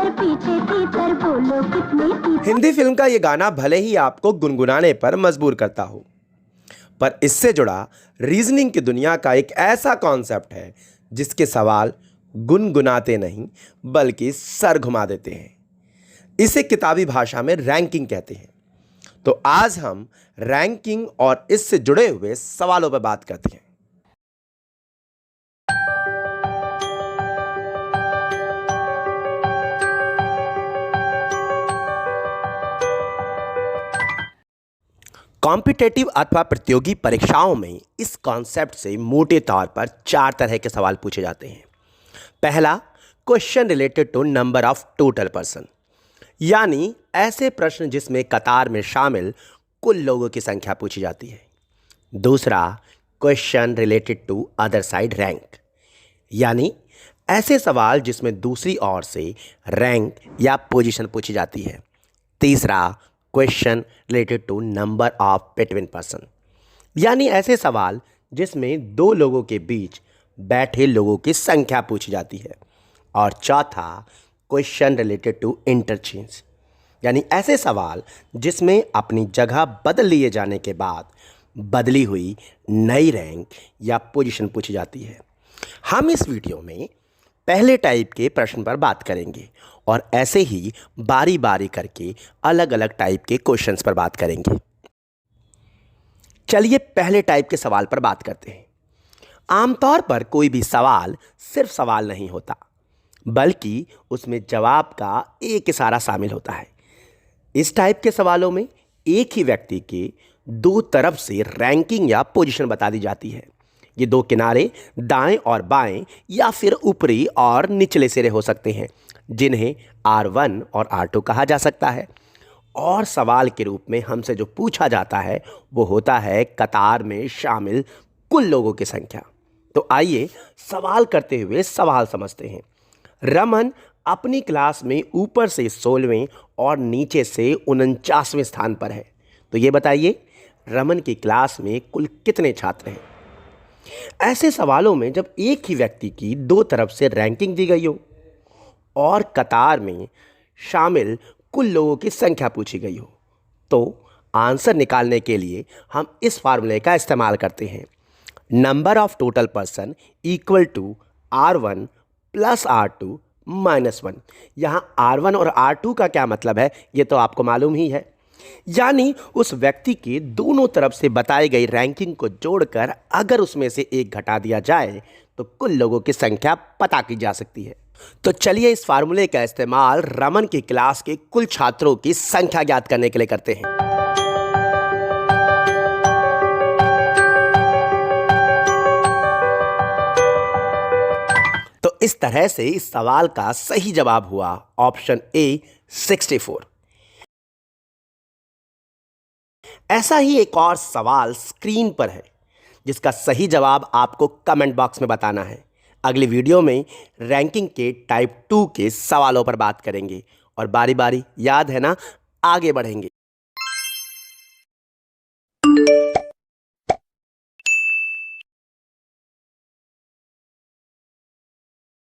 तीतर पीछे तीतर बोलो कितने तीतर। हिंदी फिल्म का ये गाना भले ही आपको गुनगुनाने पर मजबूर करता हो, पर इससे जुड़ा रीजनिंग की दुनिया का एक ऐसा कॉन्सेप्ट है जिसके सवाल गुनगुनाते नहीं बल्कि सर घुमा देते हैं। इसे किताबी भाषा में रैंकिंग कहते हैं। तो आज हम रैंकिंग और इससे जुड़े हुए सवालों पर बात करते हैं। कॉम्पिटेटिव अथवा प्रतियोगी परीक्षाओं में इस कॉन्सेप्ट से मोटे तौर पर 4 तरह के सवाल पूछे जाते हैं। पहला, question related to number of total person, यानी ऐसे प्रश्न जिसमें कतार में शामिल कुल लोगों की संख्या पूछी जाती है। दूसरा, question related to other side rank, यानी ऐसे सवाल जिसमें दूसरी ओर से रैंक या पोजीशन पूछी जाती है। तीसरा, question related to number of between person, यानी ऐसे सवाल जिसमें दो लोगों के बीच बैठे लोगों की संख्या पूछी जाती है। और चौथा, क्वेश्चन रिलेटेड टू इंटरचेंज, यानी ऐसे सवाल जिसमें अपनी जगह बदल लिए जाने के बाद बदली हुई नई रैंक या पोजीशन पूछी जाती है। हम इस वीडियो में पहले टाइप के प्रश्न पर बात करेंगे और ऐसे ही बारी बारी करके अलग अलग टाइप के क्वेश्चंस पर बात करेंगे। चलिए पहले टाइप के सवाल पर बात करते हैं। आमतौर पर कोई भी सवाल सिर्फ सवाल नहीं होता, बल्कि उसमें जवाब का एक इशारा शामिल होता है। इस टाइप के सवालों में एक ही व्यक्ति के दो तरफ से रैंकिंग या पोजीशन बता दी जाती है। ये दो किनारे दाएं और बाएं या फिर ऊपरी और निचले सिरे हो सकते हैं, जिन्हें R1 और R2 कहा जा सकता है। और सवाल के रूप में हमसे जो पूछा जाता है वो होता है कतार में शामिल कुल लोगों की संख्या। तो आइए सवाल करते हुए सवाल समझते हैं। रमन अपनी क्लास में ऊपर से 16वें और नीचे से 49वें स्थान पर है। तो ये बताइए रमन की क्लास में कुल कितने छात्र हैं। ऐसे सवालों में जब एक ही व्यक्ति की दो तरफ से रैंकिंग दी गई हो और कतार में शामिल कुल लोगों की संख्या पूछी गई हो, तो आंसर निकालने के लिए हम इस फार्मूले का इस्तेमाल करते हैं। Number of total person equal to R1 plus R2 minus 1। यहाँ R1 और R2 का क्या मतलब है ये तो आपको मालूम ही है, यानी उस व्यक्ति के दोनों तरफ से बताई गई रैंकिंग को जोड़कर अगर उसमें से एक घटा दिया जाए तो कुल लोगों की संख्या पता की जा सकती है। तो चलिए इस फार्मूले का इस्तेमाल रमन की क्लास के कुल छात्रों की संख्या ज्ञात करने के लिए करते हैं। तो इस तरह से इस सवाल का सही जवाब हुआ ऑप्शन ए 64। ऐसा ही एक और सवाल स्क्रीन पर है जिसका सही जवाब आपको कमेंट बॉक्स में बताना है। अगली वीडियो में रैंकिंग के टाइप 2 के सवालों पर बात करेंगे और बारी बारी, याद है ना, आगे बढ़ेंगे।